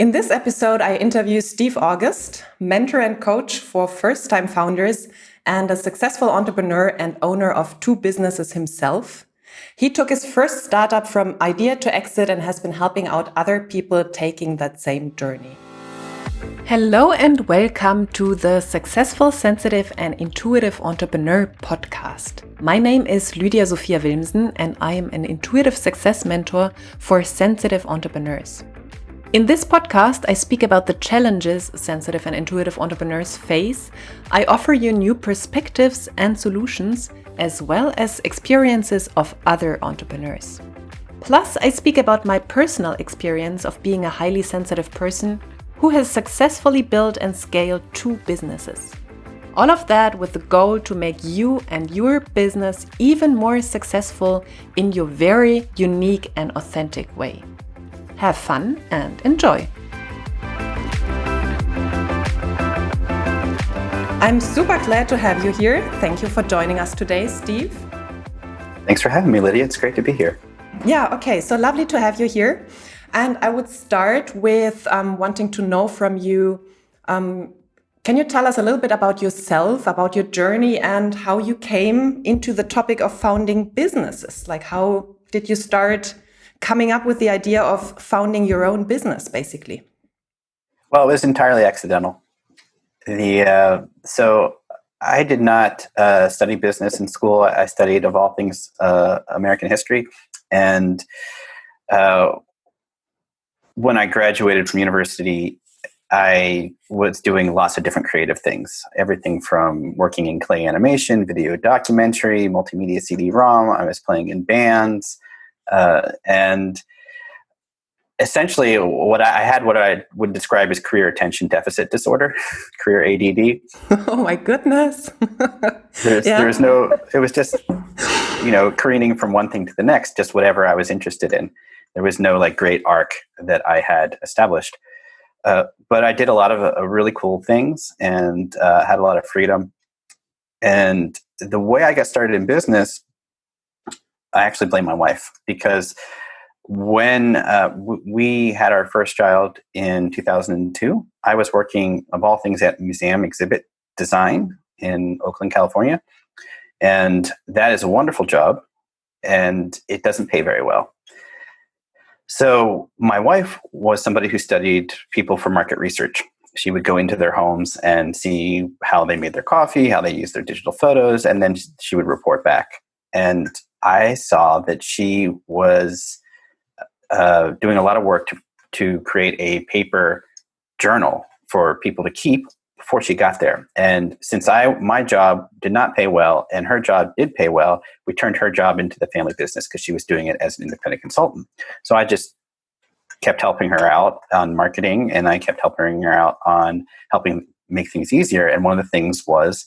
In this episode, I interview Steve August, mentor and coach for first-time founders and a successful entrepreneur and owner of two businesses himself. He took his first startup from idea to exit and has been helping out other people taking that same journey. Hello and welcome to the Successful, Sensitive and Intuitive Entrepreneur podcast. My name is Lydia Sophia Wilmsen and I am an intuitive success mentor for sensitive entrepreneurs. In this podcast, I speak about the challenges sensitive and intuitive entrepreneurs face. I offer you new perspectives and solutions, as well as experiences of other entrepreneurs. Plus, I speak about my personal experience of being a highly sensitive person who has successfully built and scaled two businesses. All of that with the goal to make you and your business even more successful in your very unique and authentic way. Have fun and enjoy. I'm super glad to have you here. Thank you for joining us today, Steve. Thanks for having me, Lydia. It's great to be here. Yeah, okay. So lovely to have you here. And I would start with wanting to know from you, can you tell us a little bit about yourself, about your journey and how you came into the topic of founding businesses? Like how did you start coming up with the idea of founding your own business, basically? Well, it was entirely accidental. So I did not study business in school. I studied, of all things, American history. And when I graduated from university, I was doing lots of different creative things. Everything from working in clay animation, video documentary, multimedia CD-ROM. I was playing in bands. And essentially what I would describe as career attention deficit disorder, career ADD. Oh my goodness. It was just, careening from one thing to the next, just whatever I was interested in. There was no great arc that I had established. But I did a lot of really cool things and had a lot of freedom. And the way I got started in business, I actually blame my wife, because when we had our first child in 2002, I was working, of all things, at museum exhibit design in Oakland, California. And that is a wonderful job, and it doesn't pay very well. So my wife was somebody who studied people for market research. She would go into their homes and see how they made their coffee, how they used their digital photos, and then she would report back. And I saw that she was doing a lot of work to create a paper journal for people to keep before she got there. And since my job did not pay well and her job did pay well, we turned her job into the family business because she was doing it as an independent consultant. So I just kept helping her out on marketing, and I kept helping her out on helping make things easier. And one of the things was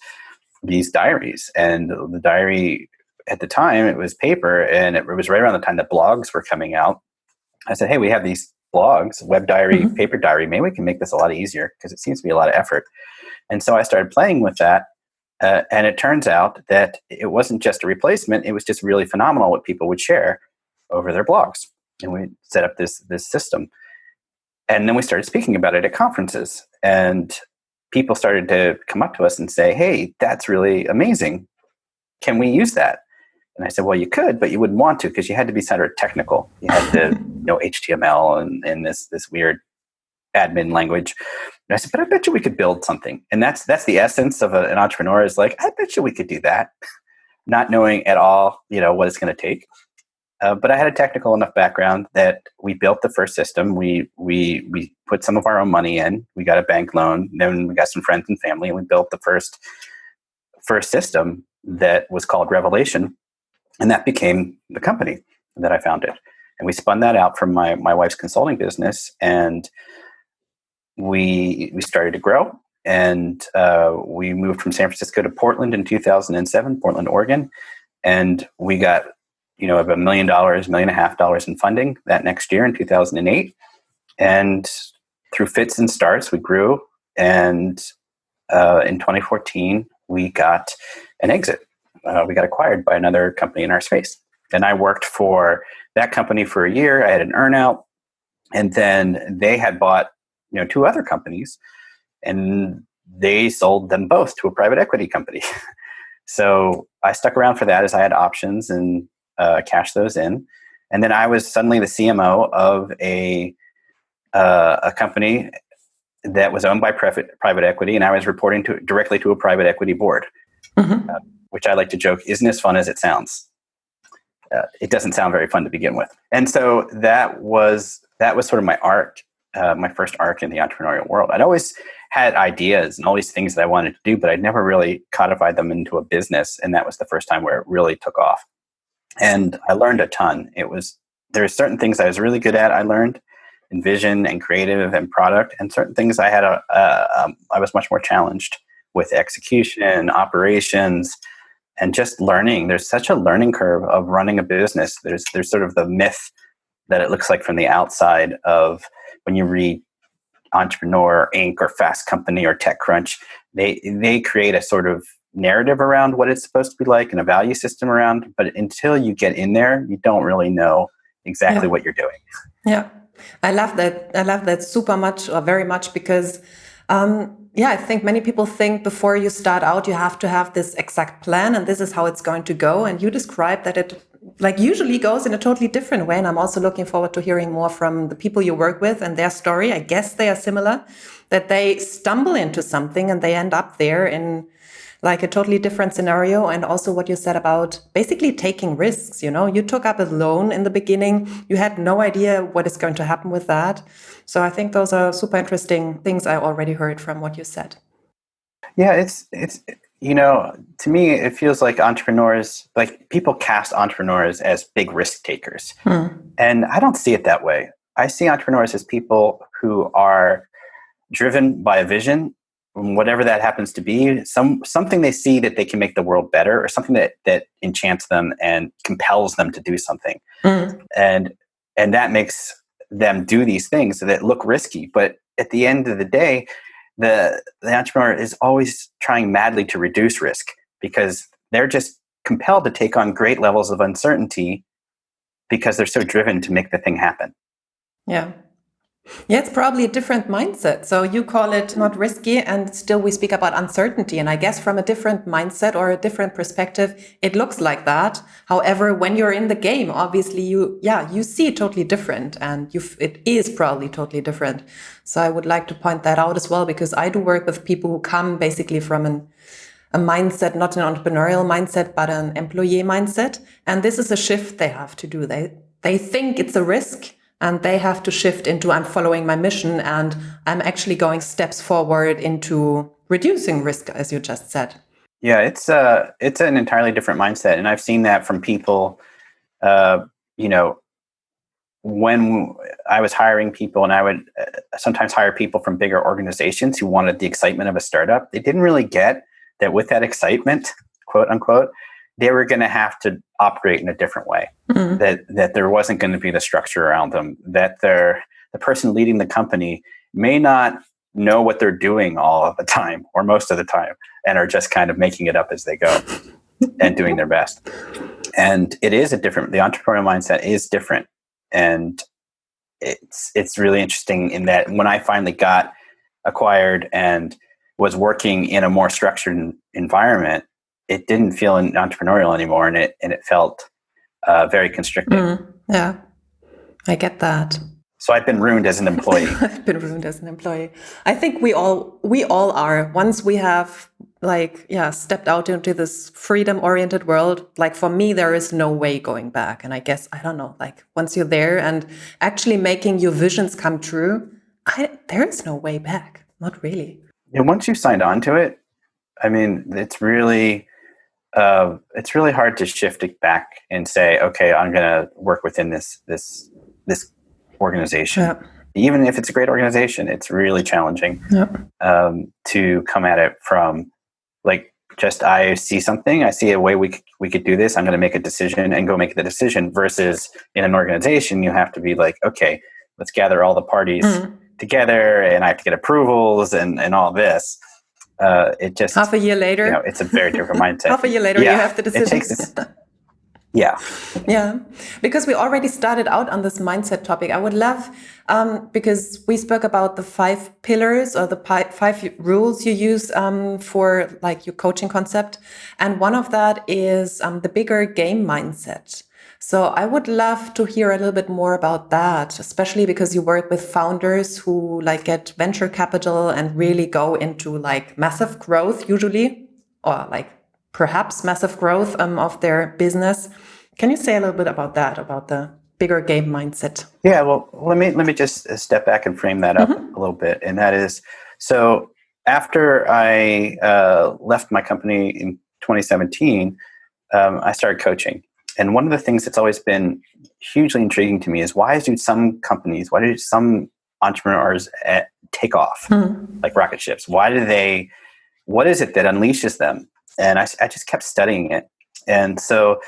these diaries. And the diary, at the time, it was paper, and it was right around the time that blogs were coming out. I said, hey, we have these blogs, web diary, paper diary. Maybe we can make this a lot easier because it seems to be a lot of effort. And so I started playing with that. And it turns out that it wasn't just a replacement. It was just really phenomenal what people would share over their blogs. And we set up this system. And then we started speaking about it at conferences. And people started to come up to us and say, hey, that's really amazing. Can we use that? And I said, well, you could, but you wouldn't want to because you had to be sort of technical. You had to know HTML and this weird admin language. And I said, but I bet you we could build something. And that's the essence of an entrepreneur is I bet you we could do that, not knowing at all, what it's going to take. But I had a technical enough background that we built the first system. We put some of our own money in. We got a bank loan. Then we got some friends and family, and we built the first system that was called Revelation. And that became the company that I founded. And we spun that out from my wife's consulting business, and we started to grow. And we moved from San Francisco to Portland in 2007, Portland, Oregon. And we got, about $1 million, $1.5 million in funding that next year in 2008. And through fits and starts, we grew. And in 2014, we got an exit. We got acquired by another company in our space. And I worked for that company for a year. I had an earnout. And then they had bought two other companies, and they sold them both to a private equity company. So I stuck around for that as I had options and cashed those in. And then I was suddenly the CMO of a company that was owned by private equity, and I was reporting directly to a private equity board, which I like to joke isn't as fun as it sounds. It doesn't sound very fun to begin with. And so that was sort of my arc, my first arc in the entrepreneurial world. I'd always had ideas and all these things that I wanted to do, but I'd never really codified them into a business. And that was the first time where it really took off. And I learned a ton. There are certain things I was really good at. I learned in vision and creative and product, and certain things I had I was much more challenged with execution, operations, and just learning. There's such a learning curve of running a business. There's sort of the myth that it looks like from the outside of when you read Entrepreneur Inc. or Fast Company or TechCrunch, they create a sort of narrative around what it's supposed to be like and a value system around. But until you get in there, you don't really know exactly what you're doing. Yeah, I love that. I love that super much, or very much, because I think many people think before you start out, you have to have this exact plan and this is how it's going to go. And you described that it usually goes in a totally different way. And I'm also looking forward to hearing more from the people you work with and their story. I guess they are similar, that they stumble into something and they end up there in a totally different scenario. And also what you said about basically taking risks. You took up a loan in the beginning. You had no idea what is going to happen with that. So I think those are super interesting things I already heard from what you said. Yeah, it's to me, it feels like entrepreneurs, like people cast entrepreneurs as big risk takers. And I don't see it that way. I see entrepreneurs as people who are driven by a vision, whatever that happens to be, something they see that they can make the world better, or something that enchants them and compels them to do something. And that makes them do these things that look risky. But at the end of the day, the entrepreneur is always trying madly to reduce risk, because they're just compelled to take on great levels of uncertainty because they're so driven to make the thing happen. Yeah, it's probably a different mindset. So you call it not risky, and still we speak about uncertainty. And I guess from a different mindset or a different perspective, it looks like that. However, when you're in the game, obviously you see it totally different, and it is probably totally different. So I would like to point that out as well, because I do work with people who come basically from a mindset, not an entrepreneurial mindset, but an employee mindset. And this is a shift they have to do. They think it's a risk, and they have to shift into, I'm following my mission and I'm actually going steps forward into reducing risk, as you just said. Yeah, it's an entirely different mindset. And I've seen that from people, when I was hiring people, and I would sometimes hire people from bigger organizations who wanted the excitement of a startup. They didn't really get that with that excitement, quote unquote, they were going to have to operate in a different way, that there wasn't going to be the structure around them, that the person leading the company may not know what they're doing all of the time or most of the time, and are just kind of making it up as they go and doing their best. And the entrepreneurial mindset is different. And it's really interesting in that when I finally got acquired and was working in a more structured environment, it didn't feel entrepreneurial anymore, and it felt very constricting. Yeah, I get that. So I've been ruined as an employee. I've been ruined as an employee. I think we all are. Once we have stepped out into this freedom-oriented world, for me, there is no way going back. And I guess, I don't know, once you're there and actually making your visions come true, there is no way back. Not really. And once you signed on to it, I mean, it's really hard to shift it back and say, okay, I'm going to work within this organization. Yeah. Even if it's a great organization, it's really challenging to come at it from I see something, I see a way we could do this, I'm going to make a decision and go make the decision, versus in an organization, you have to be okay, let's gather all the parties together, and I have to get approvals and all this. It just half a year later, it's a very different mindset. Half a year later, you have the decision. Yeah. Yeah, because we already started out on this mindset topic. I would love, because we spoke about the 5 pillars or the 5 rules you use for like your coaching concept. And one of that is the bigger game mindset. So I would love to hear a little bit more about that, especially because you work with founders who like get venture capital and really go into like massive growth usually, or like perhaps massive growth of their business. Can you say a little bit about that, about the bigger game mindset? Yeah, well, let me just step back and frame that up a little bit. And that is, so after I left my company in 2017, I started coaching. And one of the things that's always been hugely intriguing to me is why do some entrepreneurs take off like rocket ships? What is it that unleashes them? And I just kept studying it. And so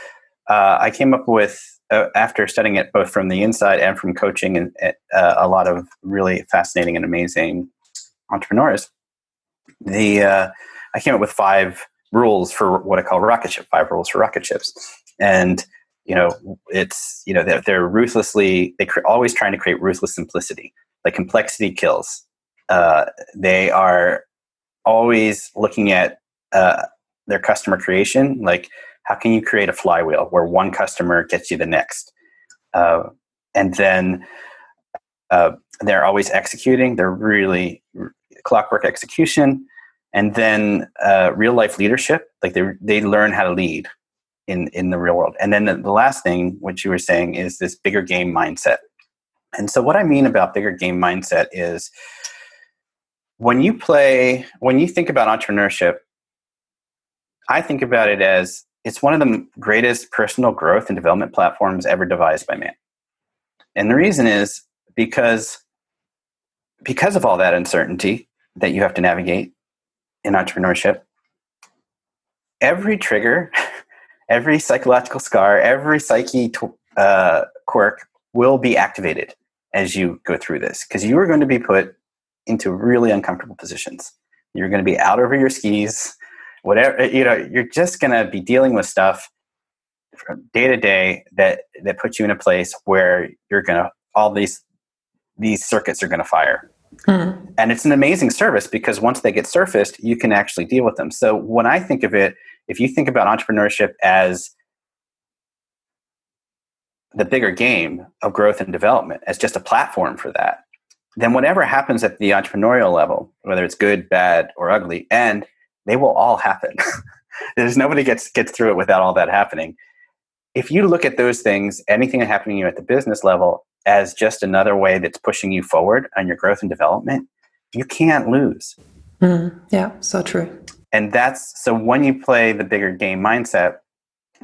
I came up with, after studying it both from the inside and from coaching and a lot of really fascinating and amazing entrepreneurs, I came up with 5 rules for what I call rocket ship, 5 rules for rocket ships. And, they're ruthlessly, always trying to create ruthless simplicity. Like complexity kills. They are always looking at their customer creation, like how can you create a flywheel where one customer gets you the next? And then they're always executing. They're really clockwork execution. And then real life leadership, like they learn how to lead in the real world. And then the last thing, which you were saying, is this bigger game mindset. And so what I mean about bigger game mindset is when you think about entrepreneurship, I think about it as it's one of the greatest personal growth and development platforms ever devised by man. And the reason is because of all that uncertainty that you have to navigate in entrepreneurship, every trigger, every psychological scar, every psyche quirk will be activated as you go through this, because you are going to be put into really uncomfortable positions. You're going to be out over your skis, whatever, you're just going to be dealing with stuff from day to day that puts you in a place where you're going to, all these circuits are going to fire. And it's an amazing service because once they get surfaced, you can actually deal with them. So when I think of it, if you think about entrepreneurship as the bigger game of growth and development, as just a platform for that, then whatever happens at the entrepreneurial level, whether it's good, bad, or ugly, and they will all happen. There's nobody gets through it without all that happening. If you look at those things, anything happening to you at the business level, as just another way that's pushing you forward on your growth and development, you can't lose. Yeah, so true. And so when you play the bigger game mindset,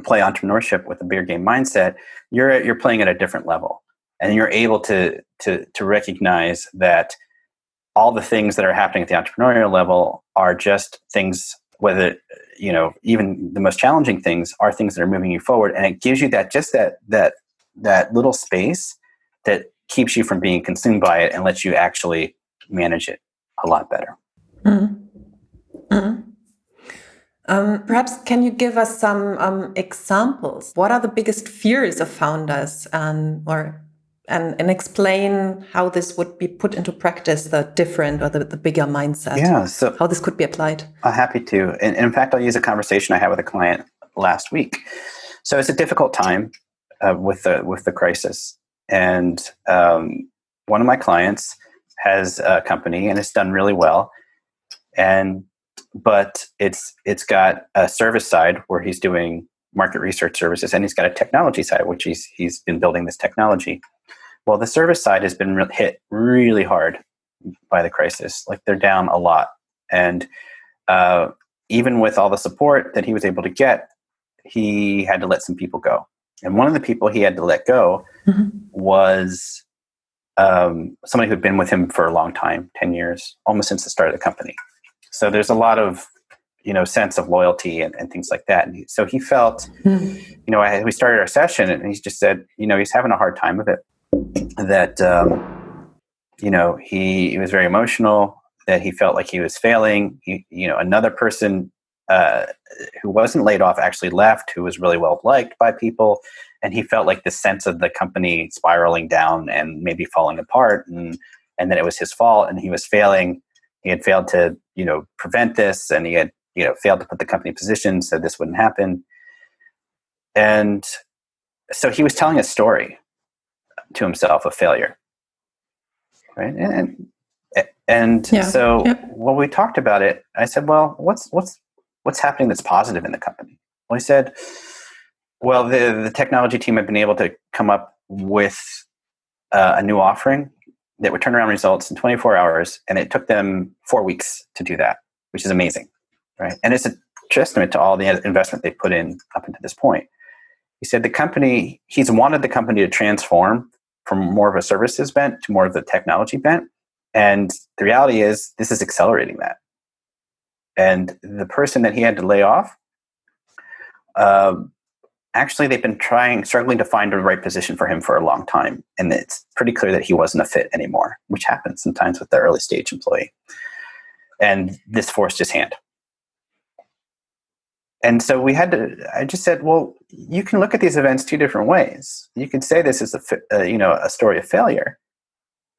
play entrepreneurship with a bigger game mindset, you're playing at a different level. And you're able to recognize that all the things that are happening at the entrepreneurial level are just things, whether, even the most challenging things are things that are moving you forward. And it gives you that little space that keeps you from being consumed by it and lets you actually manage it a lot better. Perhaps can you give us some examples? What are the biggest fears of founders, and explain how this would be put into practice, the different or the bigger mindset? Yeah, so how this could be applied. I'm happy to. And in fact, I'll use a conversation I had with a client last week. So it's a difficult time with the crisis. And one of my clients has a company and it's done really well. But it's got a service side where he's doing market research services, and he's got a technology side, which he's been building this technology. Well, the service side has been hit really hard by the crisis. Like they're down a lot. And even with all the support that he was able to get, he had to let some people go. And one of the people he had to let go was somebody who'd been with him for a long time, 10 years, almost since the start of the company. So there's a lot of, sense of loyalty and things like that. And so he felt, we started our session and he just said, he's having a hard time of it, that, he was very emotional, that he felt like he was failing. Another person who wasn't laid off actually left, who was really well liked by people. And he felt like the sense of the company spiraling down and maybe falling apart, and that it was his fault and he was failing. He had failed to, prevent this, and he had, failed to put the company in position so this wouldn't happen. And so he was telling a story to himself of failure. Right. So when we talked about it, I said, well, what's happening that's positive in the company? Well, he said, well, the technology team had been able to come up with a new offering that would turn around results in 24 hours. And it took them 4 weeks to do that, which is amazing. Right. And it's a testament to all the investment they put in up until this point. He said he's wanted the company to transform from more of a services bent to more of the technology bent. And the reality is this is accelerating that. And the person that he had to lay off, actually, they've been struggling to find the right position for him for a long time. And it's pretty clear that he wasn't a fit anymore, which happens sometimes with the early stage employee. And this forced his hand. And so I just said, well, you can look at these events two different ways. You can say this is a story of failure,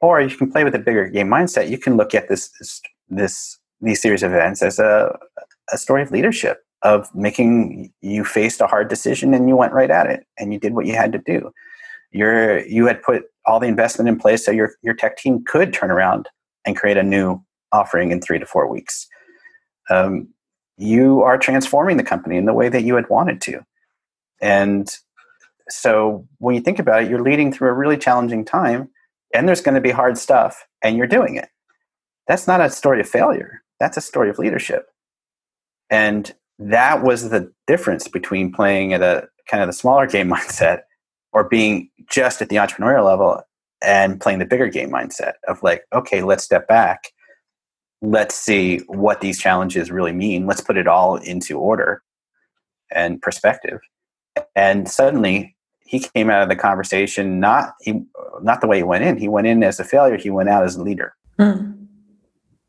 or you can play with a bigger game mindset. You can look at these series of events as a story of leadership, of you faced a hard decision and you went right at it and you did what you had to do. You had put all the investment in place so your tech team could turn around and create a new offering in 3 to 4 weeks. You are transforming the company in the way that you had wanted to. And so when you think about it, you're leading through a really challenging time, and there's going to be hard stuff, and you're doing it. That's not a story of failure. That's a story of leadership. And that was the difference between playing at a kind of the smaller game mindset or being just at the entrepreneurial level and playing the bigger game mindset of like, okay, let's step back. Let's see what these challenges really mean. Let's put it all into order and perspective. And suddenly he came out of the conversation, not the way he went in. He went in as a failure. He went out as a leader. Mm.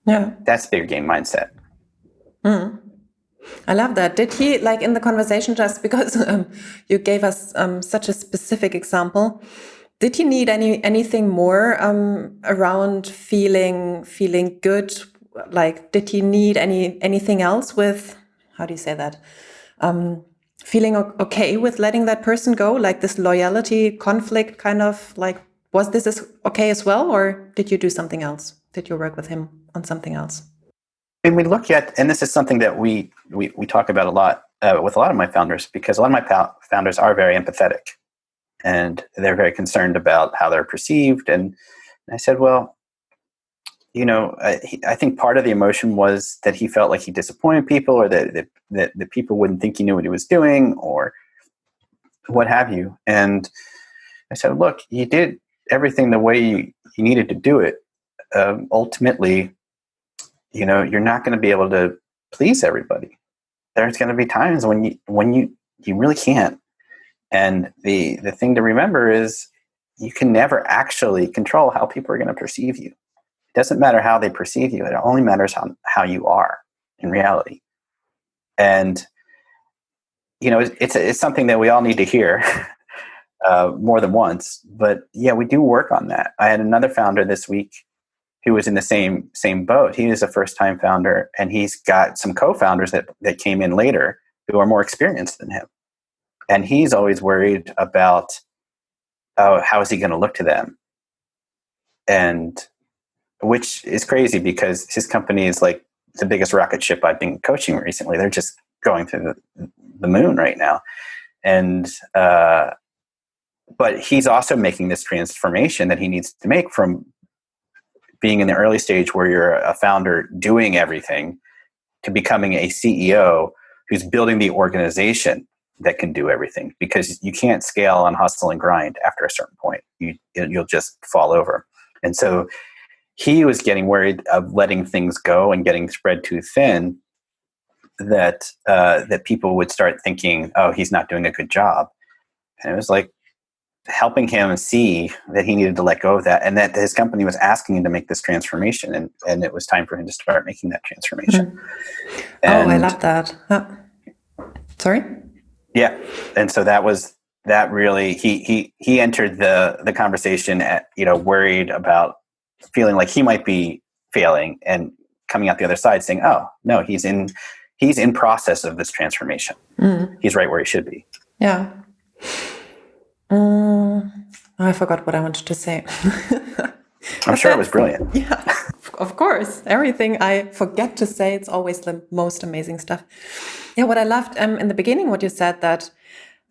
Yeah. That's bigger game mindset. Mm. I love that. Did he, like in the conversation, just because you gave us such a specific example, did he need anything more around feeling good? Like, did he need anything else with, how do you say that? Feeling okay with letting that person go? Like this loyalty conflict kind of like, was this okay as well? Or did you do something else? Did you work with him on something else? And we look at, and this is something that we talk about a lot with a lot of my founders, because a lot of my founders are very empathetic and they're very concerned about how they're perceived. And I said, well, I think part of the emotion was that he felt like he disappointed people, or that the people wouldn't think he knew what he was doing, or what have you. And I said, look, you did everything the way you needed to do it. Ultimately, you're not going to be able to please everybody. There's going to be times when you really can't. And the thing to remember is you can never actually control how people are going to perceive you. It doesn't matter how they perceive you. It only matters how you are in reality. And, it's something that we all need to hear more than once. But yeah, we do work on that. I had another founder this week who was in the same boat. He is a first-time founder, and he's got some co-founders that came in later who are more experienced than him. And he's always worried about, how is he going to look to them? And which is crazy, because his company is like the biggest rocket ship I've been coaching recently. They're just going through the moon right now. And, but he's also making this transformation that he needs to make from being in the early stage where you're a founder doing everything to becoming a CEO who's building the organization that can do everything, because you can't scale on hustle and grind after a certain point. You'll just fall over. And so he was getting worried of letting things go and getting spread too thin, that people would start thinking, oh, he's not doing a good job. And it was like, helping him see that he needed to let go of that, and that his company was asking him to make this transformation, and it was time for him to start making that transformation. Oh, I love that. Sorry? Yeah. And so that really, he entered the conversation at, worried about feeling like he might be failing, and coming out the other side saying, oh no, he's in process of this transformation. He's right where he should be. Yeah. I forgot what I wanted to say. I'm sure it was brilliant. Yeah, of course. Everything I forget to say, it's always the most amazing stuff. Yeah, what I loved in the beginning, what you said, that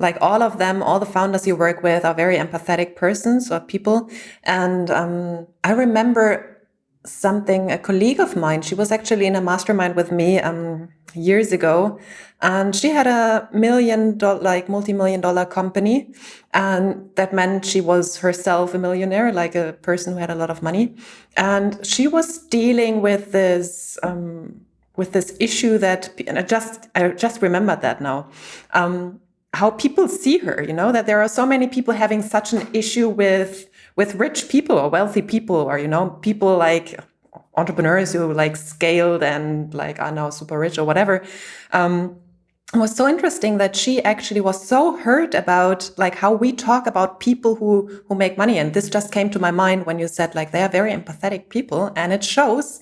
like all of them, all the founders you work with are very empathetic persons or people. And I remember a colleague of mine, she was actually in a mastermind with me years ago, and she had a multi-million-dollar company, and that meant she was herself a millionaire, like a person who had a lot of money, and she was dealing with this issue that, and I just remembered that now, how people see her, that there are so many people having such an issue with rich people or wealthy people, or, people like entrepreneurs who like scaled and like are now super rich or whatever. It was so interesting that she actually was so hurt about like how we talk about people who make money. And this just came to my mind when you said like they are very empathetic people, and it shows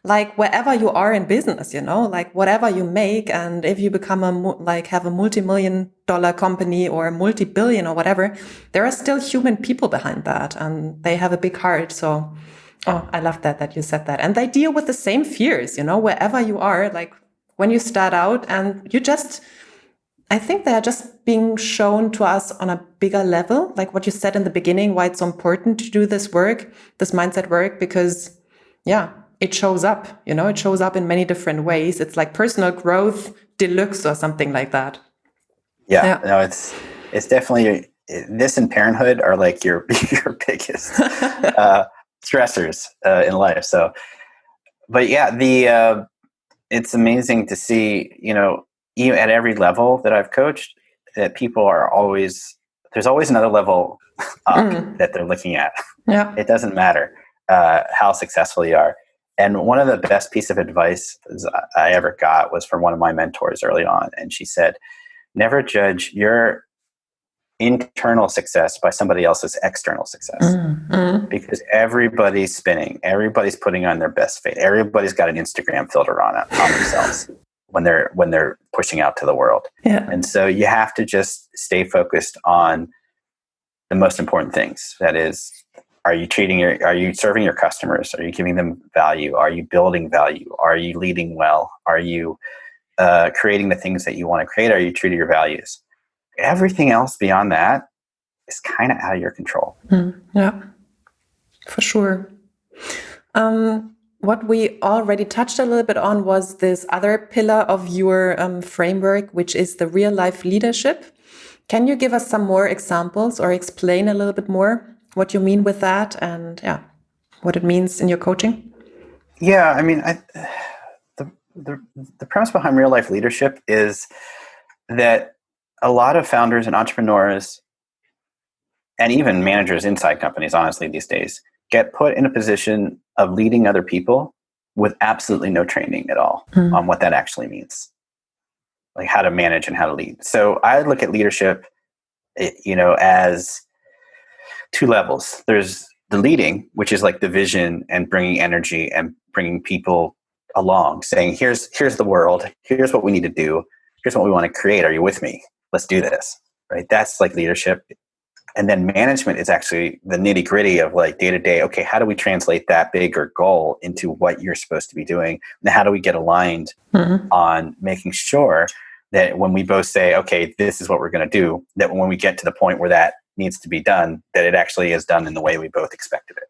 like wherever you are in business, like whatever you make, and if you become have a multi-million-dollar company or a multi-billion or whatever, there are still human people behind that, and they have a big heart. So, I love that you said that. And they deal with the same fears, wherever you are, like when you start out, and I think they are just being shown to us on a bigger level, like what you said in the beginning, why it's so important to do this work, this mindset work, because it shows up, it shows up in many different ways. It's like personal growth deluxe or something like that. Yeah. No, it's definitely, this and parenthood are like your biggest stressors in life. So, but yeah, it's amazing to see, even at every level that I've coached, that people are there's always another level up that they're looking at. Yeah. It doesn't matter how successful you are. And one of the best piece of advice I ever got was from one of my mentors early on. And she said, never judge your internal success by somebody else's external success. Because everybody's spinning, everybody's putting on their best face, everybody's got an Instagram filter on themselves when they're pushing out to the world. Yeah. And so you have to just stay focused on the most important things. That is, are you serving your customers? Are you giving them value? Are you building value? Are you leading well? Are you creating the things that you want to create? Are you true to your values? Everything else beyond that is kind of out of your control. Yeah, for sure. What we already touched a little bit on was this other pillar of your framework, which is the real life leadership. Can you give us some more examples or explain a little bit more what you mean with that, and what it means in your coaching? Yeah, I mean, the premise behind real life leadership is that a lot of founders and entrepreneurs, and even managers inside companies, honestly, these days, get put in a position of leading other people with absolutely no training at all on what that actually means, like how to manage and how to lead. So I look at leadership, as two levels. There's the leading, which is like the vision and bringing energy and bringing people along, saying, here's the world, here's what we need to do, here's what we want to create. Are you with me? Let's do this, right? That's like leadership. And then management is actually the nitty gritty of like day to day. Okay, how do we translate that bigger goal into what you're supposed to be doing? And how do we get aligned on making sure that when we both say, okay, this is what we're going to do, that when we get to the point where that needs to be done, that it actually is done in the way we both expected it.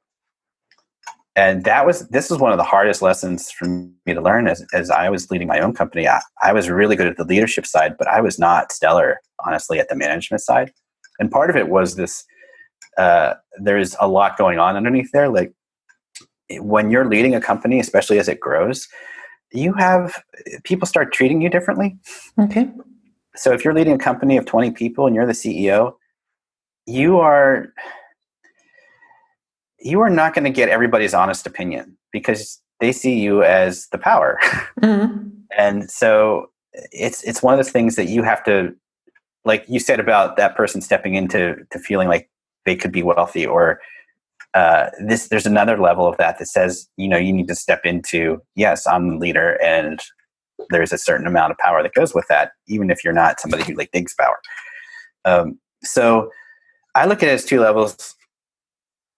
And this was one of the hardest lessons for me to learn as I was leading my own company. I was really good at the leadership side, but I was not stellar, honestly, at the management side. And part of it was this, there's a lot going on underneath there. Like when you're leading a company, especially as it grows, people start treating you differently. Okay. So if you're leading a company of 20 people and you're the CEO, you are not going to get everybody's honest opinion because they see you as the power. Mm-hmm. And so it's one of those things that you have to, like you said about that person stepping into feeling like they could be wealthy, or there's another level of that says, you need to step into, yes, I'm the leader, and there's a certain amount of power that goes with that, even if you're not somebody who like digs power. So I look at it as two levels.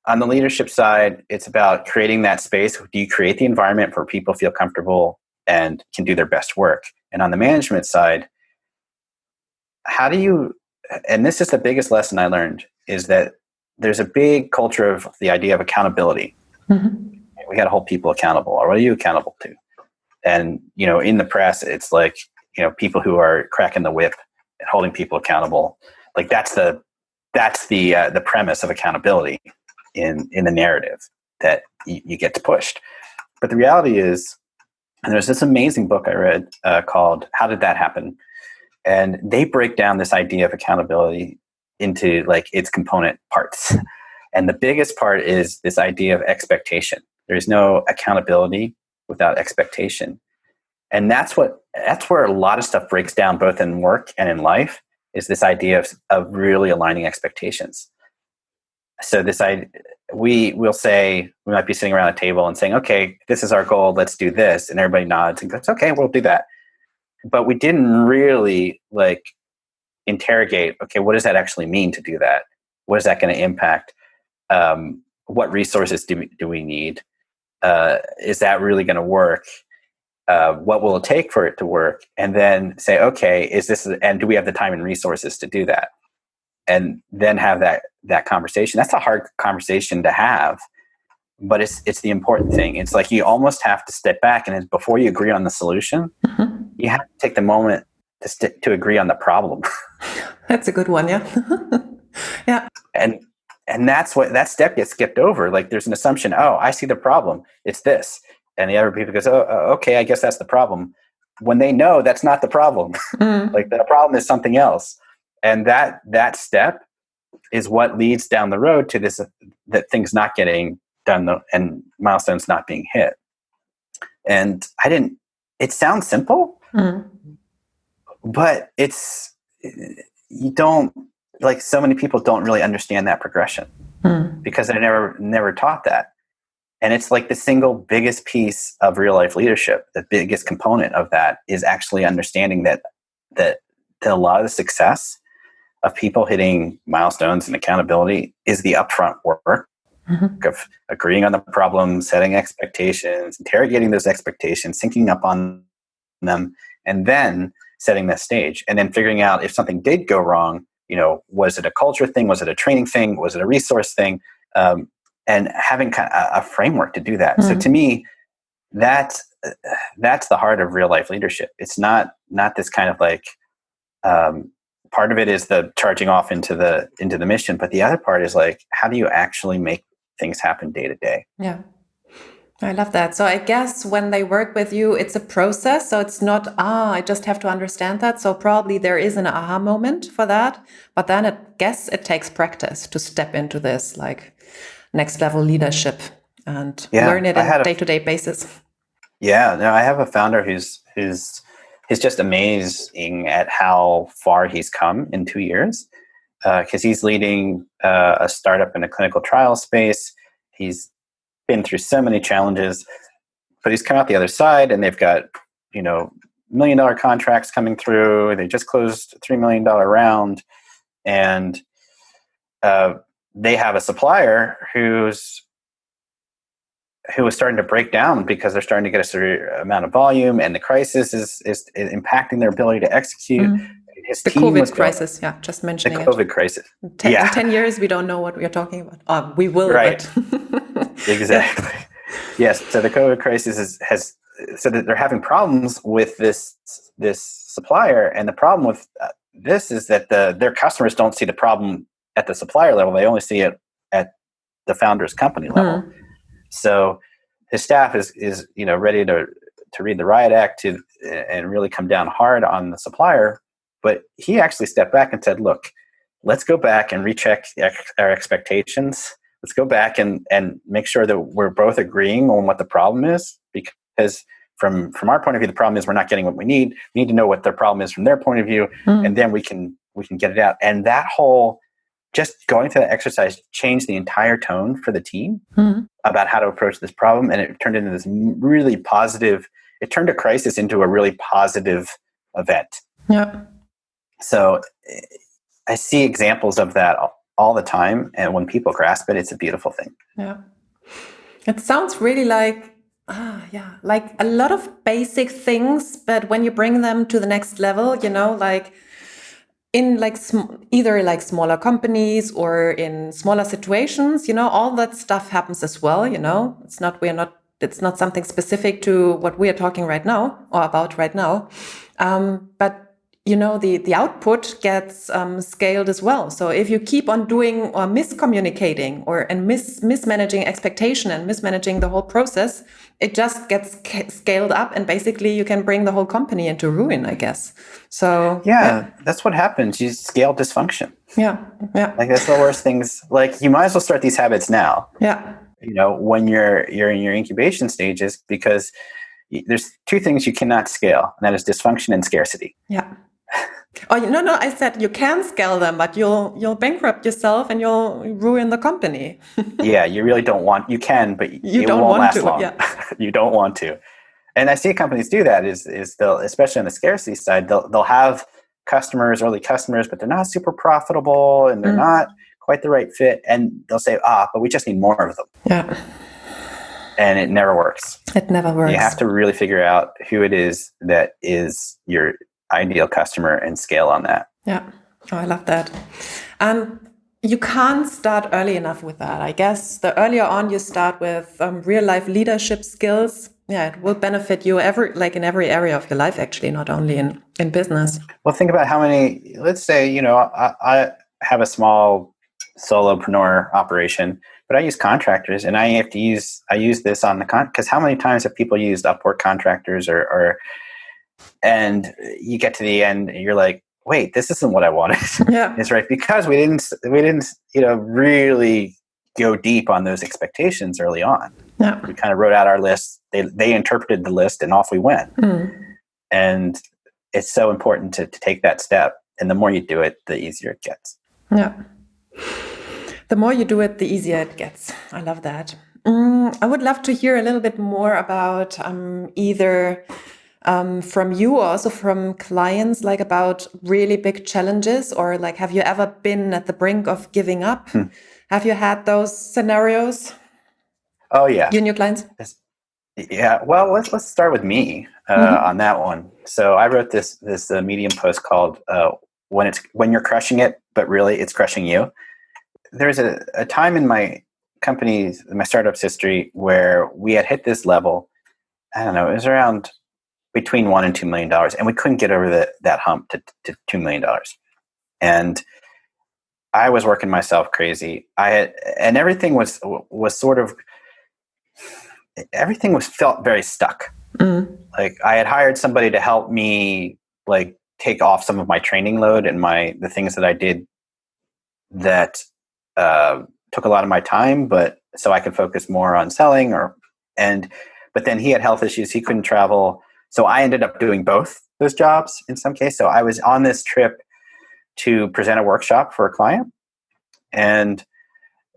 On the leadership side, it's about creating that space. Do you create the environment where people feel comfortable and can do their best work? And on the management side, how do you, and this is the biggest lesson I learned, is that there's a big culture of the idea of accountability. Mm-hmm. We got to hold people accountable. Or what are you accountable to? And, in the press, it's like, people who are cracking the whip and holding people accountable. Like that's the premise of accountability in the narrative that you get pushed. But the reality is, and there's this amazing book I read called How Did That Happen? And they break down this idea of accountability into like its component parts. And the biggest part is this idea of expectation. There's no accountability without expectation. And that's where a lot of stuff breaks down, both in work and in life, is this idea of really aligning expectations. So we'll say, we might be sitting around a table and saying, okay, this is our goal, let's do this. And everybody nods and goes, okay, we'll do that. But we didn't really like interrogate, okay, what does that actually mean to do that? What is that going to impact? What resources do we need? Is that really going to work? What will it take for it to work? And then say, okay, and do we have the time and resources to do that? And then have that conversation. That's a hard conversation to have, but it's the important thing. It's like you almost have to step back, and before you agree on the solution, mm-hmm. you have to take the moment to agree on the problem. That's a good one, yeah. Yeah. And that step gets skipped over. Like there's an assumption, oh, I see the problem, it's this. And the other people goes, oh, okay, I guess that's the problem. When they know that's not the problem. Mm. Like the problem is something else. And that step is what leads down the road to this, that things not getting done and milestones not being hit. And it sounds simple, but you don't, like so many people don't really understand that progression because they're never taught that. And it's like the single biggest piece of real life leadership. The biggest component of that is actually understanding that a lot of the success of people hitting milestones and accountability is the upfront work of agreeing on the problem, setting expectations, interrogating those expectations, syncing up on them, and then setting that stage. And then figuring out if something did go wrong, was it a culture thing? Was it a training thing? Was it a resource thing? And having kind of a framework to do that. So to me, that's the heart of real life leadership. It's not this kind of like, part of it is the charging off into the mission, but the other part is like, how do you actually make things happen day to day? Yeah, I love that. So I guess when they work with you, it's a process. So it's not, I just have to understand that. So probably there is an aha moment for that, but then I guess it takes practice to step into this like next level leadership and learn it on a day-to-day basis. Yeah, no, I have a founder who's just amazing at how far he's come in 2 years, because he's leading a startup in a clinical trial space. He's been through so many challenges, but he's come out the other side, and they've got $1 million contracts coming through. They just closed a $3 million round, and they have a supplier who is starting to break down because they're starting to get a certain amount of volume, and the crisis is impacting their ability to execute. The COVID crisis, just mentioning the COVID crisis. In 10 years, we don't know what we're talking about. We will, right? But Exactly. Yes. So the COVID crisis so that they're having problems with this supplier, and the problem with this is that their customers don't see the problem at the supplier level. They only see it at the founder's company level. So his staff is ready to read the riot act and really come down hard on the supplier. But he actually stepped back and said, look, let's go back and recheck our expectations. Let's go back and make sure that we're both agreeing on what the problem is, because from our point of view, the problem is we're not getting what we need. We need to know what their problem is from their point of view, and then we can get it out. And that whole, just going through that exercise changed the entire tone for the team about how to approach this problem. And it turned into this really positive, it turned a crisis into a really positive event. Yeah. So I see examples of that all the time. And when people grasp it, it's a beautiful thing. Yeah. It sounds really like, like a lot of basic things, but when you bring them to the next level, like in like either like smaller companies or in smaller situations, all that stuff happens as well. It's not something specific to what we are talking right now or about right now. But the output gets scaled as well. So if you keep on doing or miscommunicating and mismanaging expectation and mismanaging the whole process, it just gets scaled up, and basically you can bring the whole company into ruin, I guess. So yeah, that's what happens. You scale dysfunction. Yeah. Like, that's the worst things. Like, you might as well start these habits now. Yeah. When you're in your incubation stages, because there's two things you cannot scale, and that is dysfunction and scarcity. Yeah. Oh, no, I said you can scale them, but you'll bankrupt yourself and you'll ruin the company. Yeah, you really don't want, you can, but you it don't won't want last to, long. Yeah. You don't want to. And I see companies do that is they'll, especially on the scarcity side, they'll have early customers, but they're not super profitable and they're not quite the right fit. And they'll say, but we just need more of them. Yeah. And it never works. It never works. You have to really figure out who it is that is your ideal customer and scale on that. Yeah. Oh, I love that. You can't start early enough with that. I guess the earlier on you start with real life leadership skills, it will benefit you in every area of your life, actually, not only in business. Well, think about how many, let's say, I have a small solopreneur operation, but I use contractors, and I use this on because how many times have people used Upwork contractors and you get to the end and you're like, wait, this isn't what I wanted. Yeah. It's right, because we didn't really go deep on those expectations early on. Yeah. We kind of wrote out our list. They interpreted the list, and off we went. And it's so important to take that step. And the more you do it, the easier it gets. Yeah. The more you do it, the easier it gets. I love that. I would love to hear a little bit more about either from you or also from clients, like about really big challenges, or like, have you ever been at the brink of giving up? Have you had those scenarios? Oh yeah. You and your clients? Yeah. Well, let's start with me on that one. So I wrote this Medium post called "When You're Crushing It, but really it's crushing you." There's a time in my startup's history where we had hit this level. I don't know, it was around between $1 and $2 million, and we couldn't get over that hump to $2 million. And I was working myself crazy. And everything was sort of, everything felt very stuck. Like, I had hired somebody to help me like take off some of my training load and the things that I did that took a lot of my time, but so I could focus more on selling but then he had health issues. He couldn't travel. So I ended up doing both those jobs in some case. So I was on this trip to present a workshop for a client. And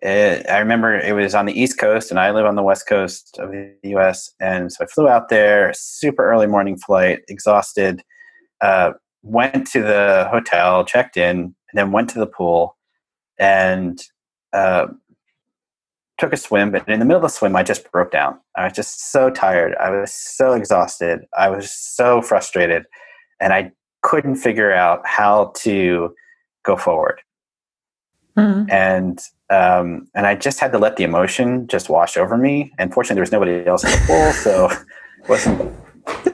I remember it was on the East Coast, and I live on the West Coast of the US. And so I flew out there, super early morning flight, exhausted, went to the hotel, checked in, and then went to the pool and took a swim. But in the middle of the swim, I just broke down. I was just so tired. I was so exhausted. I was so frustrated. And I couldn't figure out how to go forward. And I just had to let the emotion just wash over me. And fortunately, there was nobody else in the pool, so it wasn't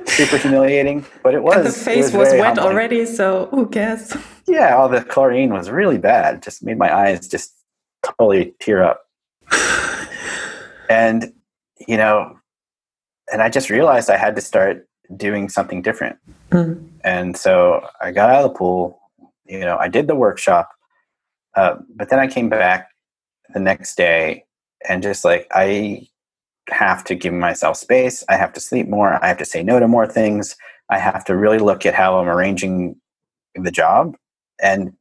super humiliating. But it was. And the face was wet humbling already, so who cares? Yeah, all the chlorine was really bad. Just made my eyes just totally tear up. And and I just realized I had to start doing something different. And so I got out of the pool. I did the workshop. But then I came back the next day and just like, I have to give myself space. I have to sleep more. I have to say no to more things. I have to really look at how I'm arranging the job. And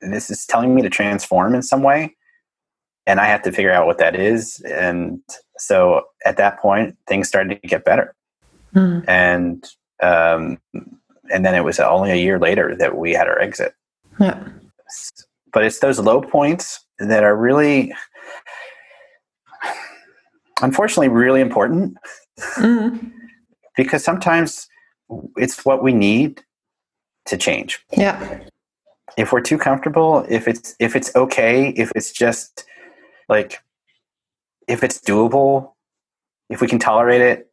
this is telling me to transform in some way. And I have to figure out what that is. And so at that point, things started to get better. And then it was only a year later that we had our exit. Yeah. But it's those low points that are really, unfortunately, really important. Because sometimes it's what we need to change. Yeah. If we're too comfortable, if it's okay, if it's just like, if it's doable, if we can tolerate it,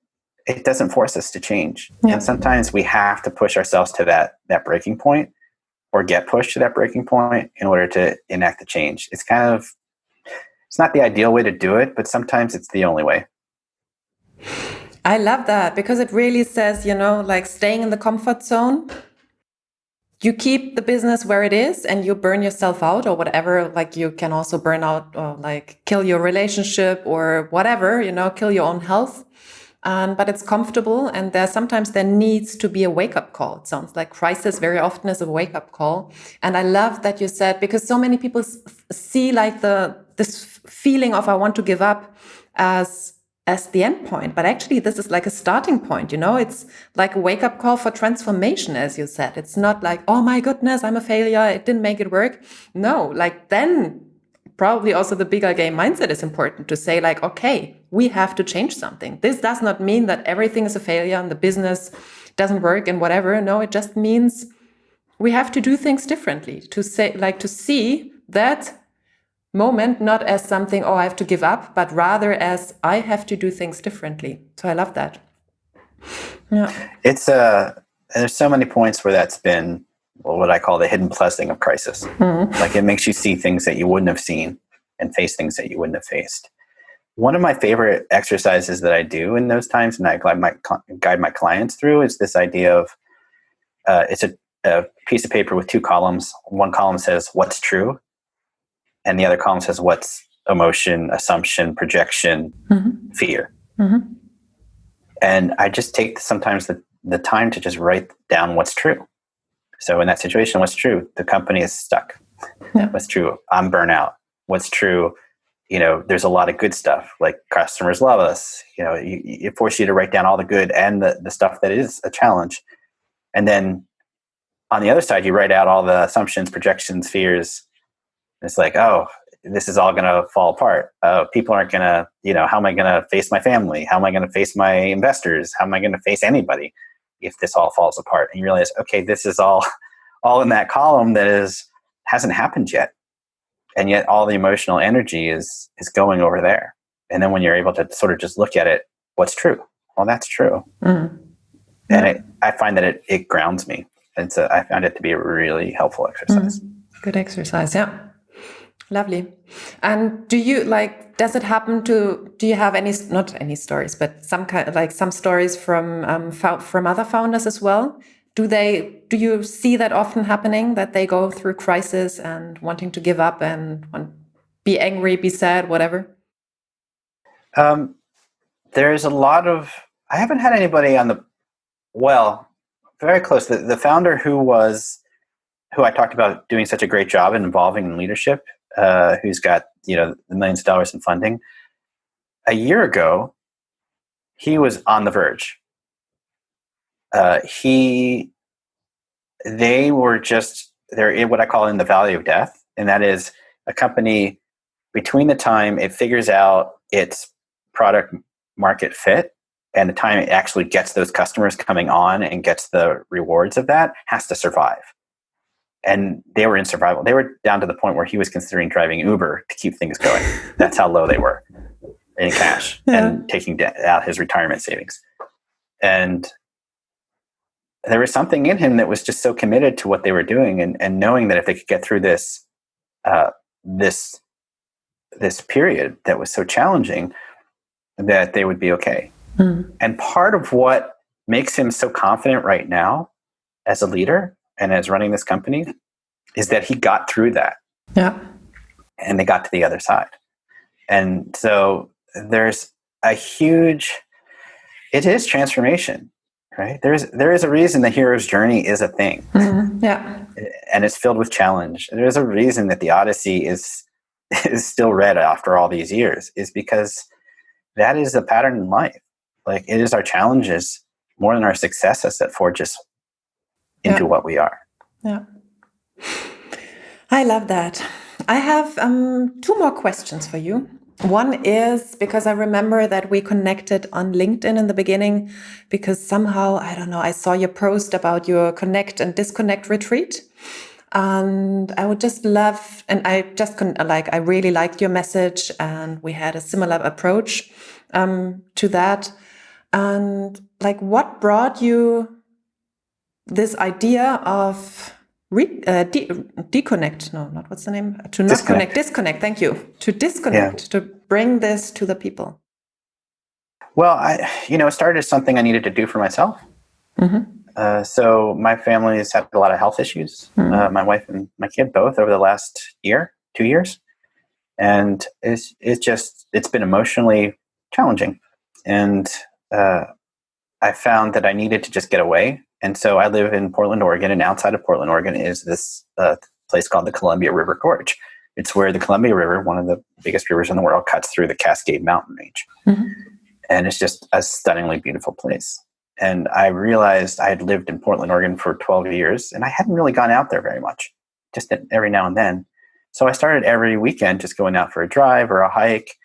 it doesn't force us to change. Yeah. And sometimes we have to push ourselves to that breaking point, or get pushed to that breaking point in order to enact the change. It's not the ideal way to do it, but sometimes it's the only way. I love that, because it really says, like staying in the comfort zone. You keep the business where it is and you burn yourself out or whatever. Like you can also burn out or like kill your relationship or whatever, kill your own health. But it's comfortable, and sometimes there needs to be a wake-up call. It sounds like crisis very often is a wake-up call. And I love that you said, because so many people see like this feeling of I want to give up as the end point. But actually, this is like a starting point, It's like a wake-up call for transformation, as you said. It's not like, oh my goodness, I'm a failure, it didn't make it work. No, like then probably also the bigger game mindset is important to say like, okay, we have to change something. This does not mean that everything is a failure and the business doesn't work and whatever. No, it just means we have to do things differently, to see that moment not as something, oh, I have to give up, but rather as I have to do things differently. So I love that. Yeah. It's there's so many points where that's been what I call the hidden blessing of crisis. Like it makes you see things that you wouldn't have seen and face things that you wouldn't have faced. One of my favorite exercises that I do in those times, and I guide my clients through, is this idea of it's a piece of paper with two columns. One column says what's true, and the other column says what's emotion, assumption, projection, fear. And I just take sometimes the time to just write down what's true. So in that situation, what's true? The company is stuck. Yeah. What's true? I'm burnout. What's true? There's a lot of good stuff, like customers love us. It forces you to write down all the good and the stuff that is a challenge. And then on the other side, you write out all the assumptions, projections, fears. It's like, oh, this is all going to fall apart. People aren't going to, how am I going to face my family? How am I going to face my investors? How am I going to face anybody if this all falls apart? And you realize, okay, this is all in that column that hasn't happened yet. And yet all the emotional energy is going over there. And then when you're able to sort of just look at it, what's true? Well, that's true. And I find that it grounds me. And so I found it to be a really helpful exercise. Good exercise. Yeah. Lovely. And do you does it happen do you have not any stories, but some stories from other founders as well? Do you see that often happening, that they go through crisis and wanting to give up and be angry, be sad, whatever? There's a lot of, I haven't had anybody very close. The founder who I talked about doing such a great job and involving in leadership, who's got, the millions of dollars in funding. A year ago, he was on the verge. They're in what I call in the valley of death. And that is a company, between the time it figures out its product market fit and the time it actually gets those customers coming on and gets the rewards of that, has to survive. And they were in survival. They were down to the point where he was considering driving Uber to keep things going. That's how low they were in cash and taking out his retirement savings. And there was something in him that was just so committed to what they were doing, and knowing that if they could get through this period that was so challenging, that they would be okay. And part of what makes him so confident right now as a leader and as running this company is that he got through that. Yeah. And they got to the other side. And so there's a huge, it is transformation, right? There is a reason the hero's journey is a thing. Mm-hmm. Yeah. And it's filled with challenge. There's a reason that the Odyssey is still read after all these years, is because that is the pattern in life. Like, it is our challenges more than our successes that forge us into what we are. Yeah. I love that. I have two more questions for you. One is because I remember that we connected on LinkedIn in the beginning because somehow, I don't know, I saw your post about your connect and disconnect retreat. And I would just love, and I just I really liked your message, and we had a similar approach to that. And like, what brought you this idea of deconnect? No, not what's the name? To not connect, disconnect. Thank you. To disconnect, to bring this to the people. Well, it started as something I needed to do for myself. Mm-hmm. So my family has had a lot of health issues. Mm-hmm. My wife and my kid both over the last 2 years, and it's been emotionally challenging. And I found that I needed to just get away. And so I live in Portland, Oregon, and outside of Portland, Oregon is this place called the Columbia River Gorge. It's where the Columbia River, one of the biggest rivers in the world, cuts through the Cascade Mountain range. Mm-hmm. And it's just a stunningly beautiful place. And I realized I had lived in Portland, Oregon for 12 years, and I hadn't really gone out there very much, just every now and then. So I started every weekend just going out for a drive or a hike,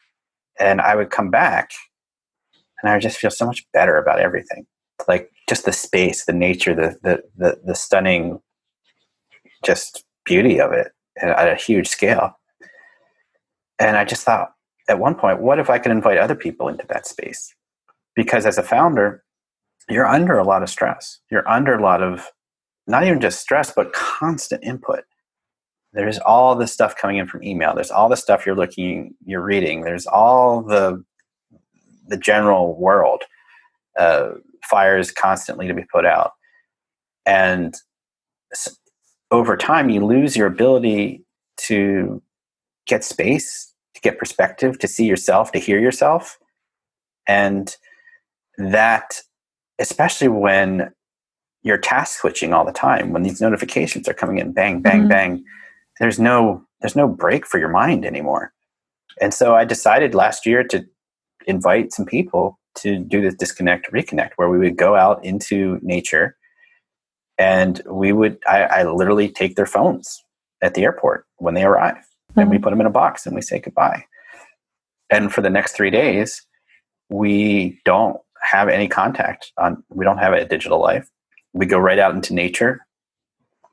and I would come back, and I would just feel so much better about everything. Like, just the space, the nature, the stunning just beauty of it at a huge scale. And I just thought at one point, what if I could invite other people into that space? Because as a founder, you're under a lot of stress. You're under a lot of, not even just stress, but constant input. There's all this stuff coming in from email. There's all the stuff you're reading. There's all the general world. Fires constantly to be put out. And over time, you lose your ability to get space, to get perspective, to see yourself, to hear yourself. And that, especially when you're task switching all the time, when these notifications are coming in, bang, bang, mm-hmm. bang, there's no break for your mind anymore. And so I decided last year to invite some people to do this disconnect, reconnect, where we would go out into nature, and I literally take their phones at the airport when they arrive, mm-hmm. and we put them in a box and we say goodbye. And for the next 3 days, we don't have any contact we don't have a digital life. We go right out into nature.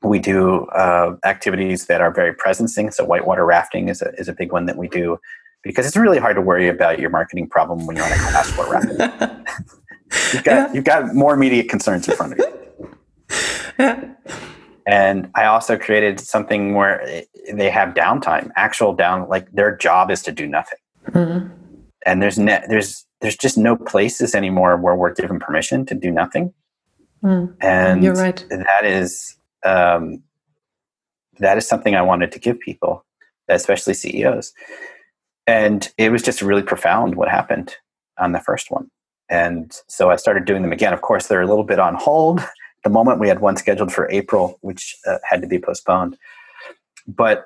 We do activities that are very presencing. So whitewater rafting is a big one that we do, because it's really hard to worry about your marketing problem when you're on a class 4 raft. You've got more immediate concerns in front of you. Yeah. And I also created something where they have downtime, like their job is to do nothing. Mm-hmm. And there's just no places anymore where we're given permission to do nothing. And you're right. That is something I wanted to give people, especially CEOs. And it was just really profound what happened on the first one. And so I started doing them again. Of course, they're a little bit on hold. At the moment, we had one scheduled for April, which had to be postponed. But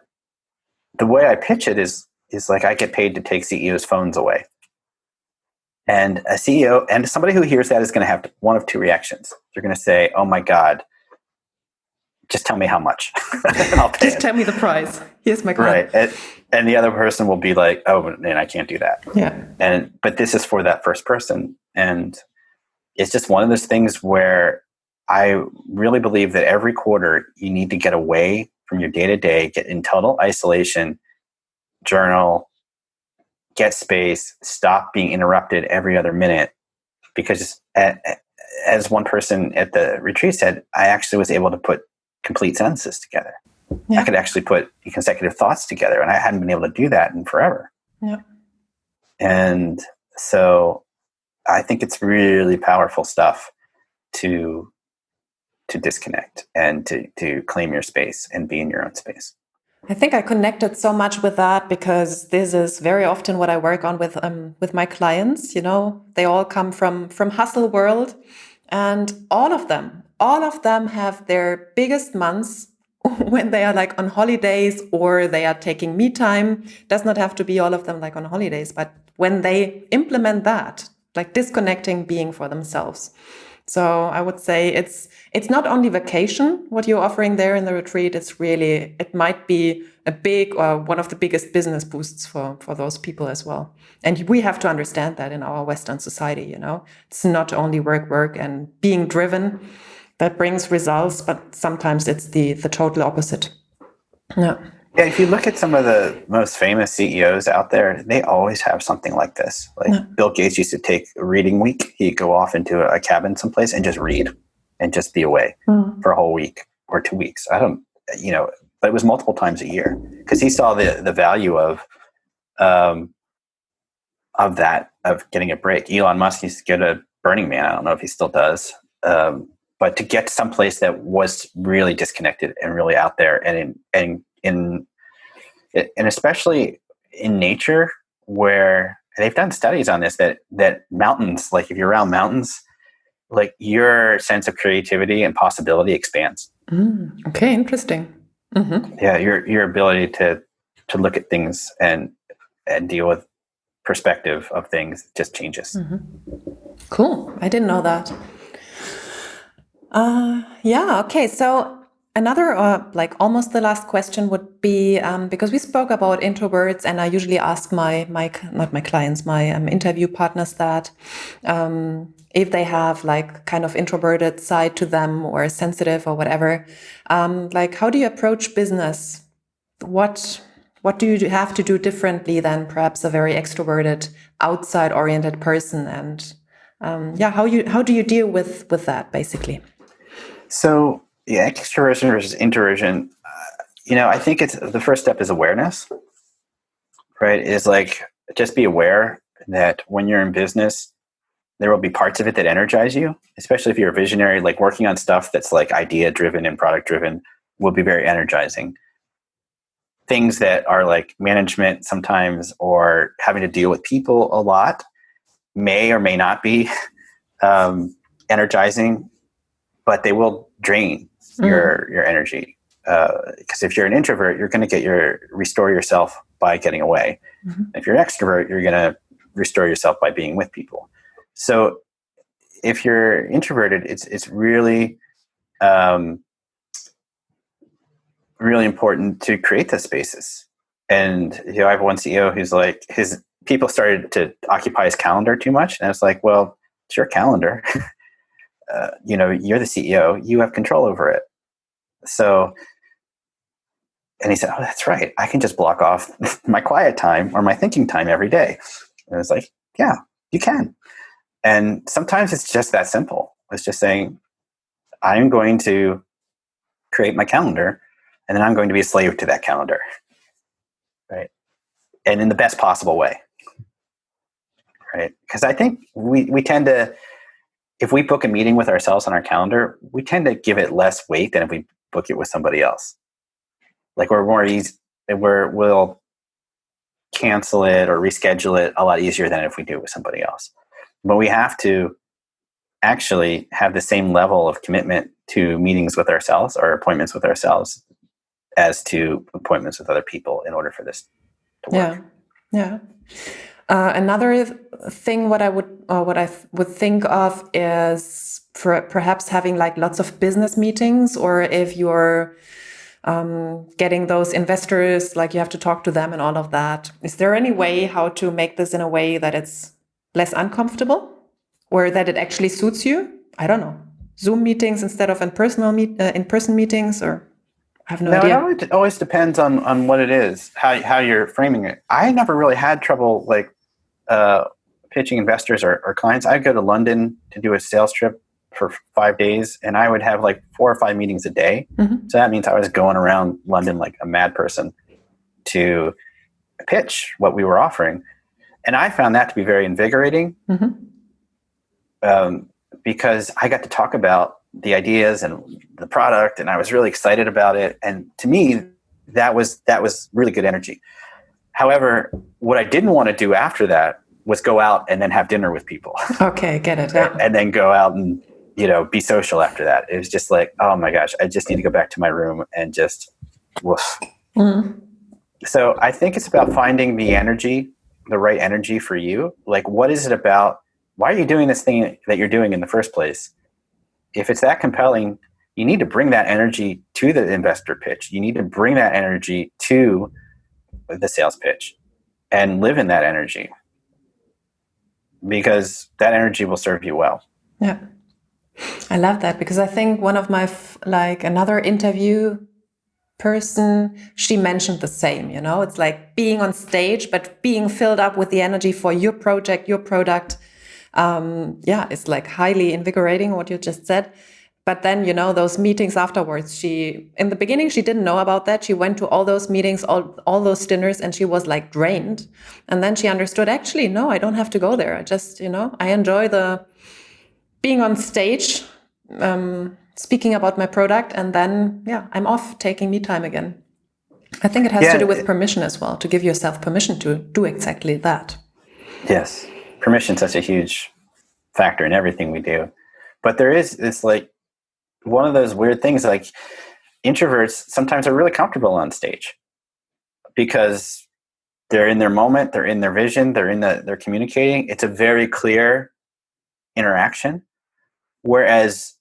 the way I pitch it is like, I get paid to take CEOs' phones away. And a CEO and somebody who hears that is going to have one of two reactions. They're going to say, "Oh my God, just tell me how much. And I'll pay just tell me the price. Here's my card." Right. And the other person will be like, "Oh, man, I can't do that." Yeah. But this is for that first person. And it's just one of those things where I really believe that every quarter you need to get away from your day-to-day, get in total isolation, journal, get space, stop being interrupted every other minute. Because as one person at the retreat said, I actually was able to put complete sentences together. Yeah. I could actually put consecutive thoughts together, and I hadn't been able to do that in forever. Yeah. And so I think it's really powerful stuff to disconnect and to claim your space and be in your own space. I think I connected so much with that because this is very often what I work on with my clients. You know, they all come from hustle world, and all of them have their biggest months when they are like on holidays or they are taking me time. Does not have to be all of them like on holidays, but when they implement that, like disconnecting, being for themselves. So I would say it's not only vacation, what you're offering there in the retreat. It's really, it might be a big or one of the biggest business boosts for those people as well. And we have to understand that in our Western society, you know, it's not only work and being driven that brings results, but sometimes it's the total opposite. Yeah. Yeah, if you look at some of the most famous CEOs out there, they always have something like this. Like Bill Gates used to take a reading week. He'd go off into a cabin someplace and just read and just be away for a whole week or 2 weeks. I don't, you know, but it was multiple times a year because he saw the value of that, of getting a break. Elon Musk used to go to Burning Man. I don't know if he still does. But to get to some place that was really disconnected and really out there and especially in nature, where they've done studies on this, that mountains, like if you're around mountains, like your sense of creativity and possibility expands. Okay, interesting. Mm-hmm. Yeah, your ability to look at things and deal with perspective of things just changes. Mm-hmm. Cool. I didn't know that. Yeah. Okay. So another, like almost the last question would be, because we spoke about introverts, and I usually ask not my clients, my interview partners that, if they have like kind of introverted side to them or sensitive or whatever, like how do you approach business? What do you have to do differently than perhaps a very extroverted, outside oriented person? And how do you deal with that basically? So, yeah, extroversion versus introversion. I think it's the first step is awareness, right? Is like just be aware that when you're in business, there will be parts of it that energize you, especially if you're a visionary, like working on stuff that's like idea driven and product driven will be very energizing. Things that are like management sometimes or having to deal with people a lot may or may not be energizing, but they will drain your energy. Because if you're an introvert, you're going to restore yourself by getting away. Mm-hmm. If you're an extrovert, you're going to restore yourself by being with people. So if you're introverted, it's really, really important to create those spaces. And I have one CEO who's like, his people started to occupy his calendar too much, and it's like, well, it's your calendar. You're the CEO. You have control over it. So, and he said, oh, that's right. I can just block off my quiet time or my thinking time every day. And I was like, yeah, you can. And sometimes it's just that simple. It's just saying, I'm going to create my calendar, and then I'm going to be a slave to that calendar. Right. And in the best possible way. Right. Because I think we tend to, if we book a meeting with ourselves on our calendar, we tend to give it less weight than if we book it with somebody else. Like we'll cancel it or reschedule it a lot easier than if we do it with somebody else. But we have to actually have the same level of commitment to meetings with ourselves or appointments with ourselves as to appointments with other people in order for this to work. Yeah. Another thing what I would think of is perhaps having like lots of business meetings, or if you're getting those investors, like you have to talk to them and all of that. Is there any way how to make this in a way that it's less uncomfortable or that it actually suits you? I don't know. Zoom meetings instead of in-person meetings, or I have no idea. It always depends on what it is, how you're framing it. I never really had trouble like pitching investors or clients. I'd go to London to do a sales trip for 5 days, and I would have like 4 or 5 meetings a day. Mm-hmm. So that means I was going around London like a mad person to pitch what we were offering. And I found that to be very invigorating, because I got to talk about the ideas and the product, and I was really excited about it. And to me, that was really good energy. However, what I didn't want to do after that was go out and then have dinner with people. Okay, get it. Yeah. And then go out and, be social after that. It was just like, oh my gosh, I just need to go back to my room and just woof. Mm. So I think it's about finding the right energy for you. Like, what is it about? Why are you doing this thing that you're doing in the first place? If it's that compelling, you need to bring that energy to the investor pitch. You need to bring that energy to the sales pitch and live in that energy, because that energy will serve you well. Yeah. I love that, because I think one of my, another interview person, she mentioned the same, it's like being on stage, but being filled up with the energy for your project, your product. It's like highly invigorating what you just said. But then, those meetings afterwards, in the beginning, she didn't know about that. She went to all those meetings, all those dinners, and she was like drained. And then she understood, actually, no, I don't have to go there. I just, I enjoy the being on stage, speaking about my product, and then, I'm off taking me time again. I think it has to do with permission as well, to give yourself permission to do exactly that. Yes. Permission is such a huge factor in everything we do. But it's like one of those weird things, like introverts sometimes are really comfortable on stage because they're in their moment, they're in their vision, they're communicating. It's a very clear interaction. Whereas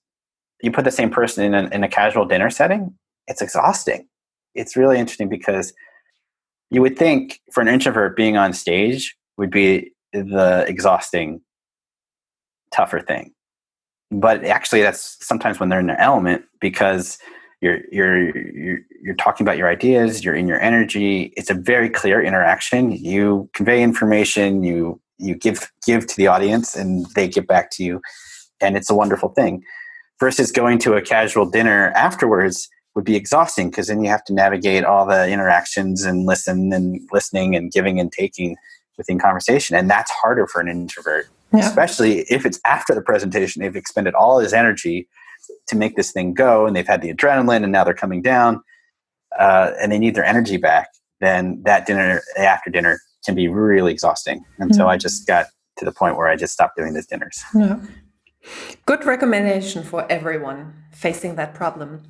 you put the same person in a casual dinner setting, it's exhausting. It's really interesting because you would think for an introvert, being on stage would be the exhausting, tougher thing. But actually that's sometimes when they're in their element, because you're talking about your ideas, you're in your energy. It's a very clear interaction. You convey information, you give to the audience, and they give back to you. And it's a wonderful thing. Versus going to a casual dinner afterwards would be exhausting, because then you have to navigate all the interactions and listening and giving and taking within conversation. And that's harder for an introvert, especially if it's after the presentation. They've expended all his energy to make this thing go, and they've had the adrenaline, and now they're coming down, and they need their energy back. Then that after dinner can be really exhausting. And so I just got to the point where I just stopped doing these dinners. Yeah. Good recommendation for everyone facing that problem.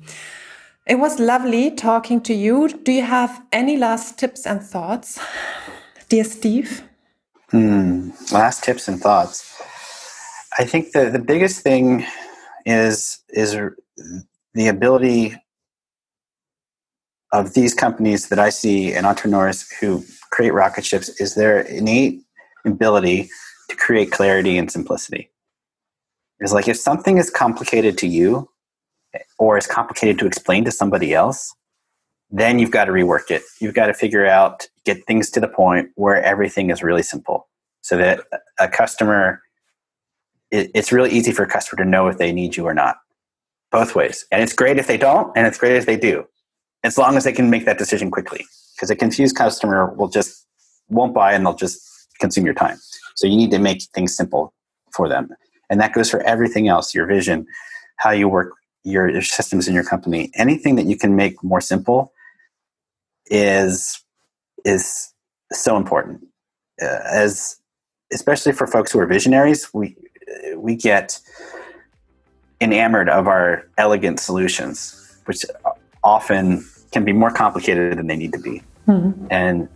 It was lovely talking to you. Do you have any last tips and thoughts, dear Steve? Last tips and thoughts. I think the biggest thing is the ability of these companies that I see and entrepreneurs who create rocket ships is their innate ability to create clarity and simplicity. It's like, if something is complicated to you or is complicated to explain to somebody else, then you've got to rework it. You've got to get things to the point where everything is really simple, so that a customer, it's really easy for a customer to know if they need you or not, both ways. And it's great if they don't, and it's great if they do, as long as they can make that decision quickly, because a confused customer won't buy, and they'll just consume your time. So you need to make things simple for them. And that goes for everything else, your vision, how you work, your systems in your company. Anything that you can make more simple is so important. Especially for folks who are visionaries, we get enamored of our elegant solutions, which often can be more complicated than they need to be. Mm-hmm. And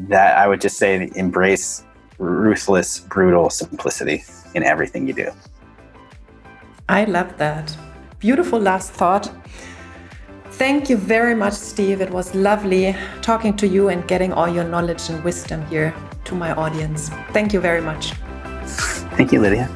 that, I would just say, embrace ruthless, brutal simplicity in everything you do. I love that. Beautiful last thought. Thank you very much, Steve. It was lovely talking to you and getting all your knowledge and wisdom here to my audience. Thank you very much. Thank you, Lydia.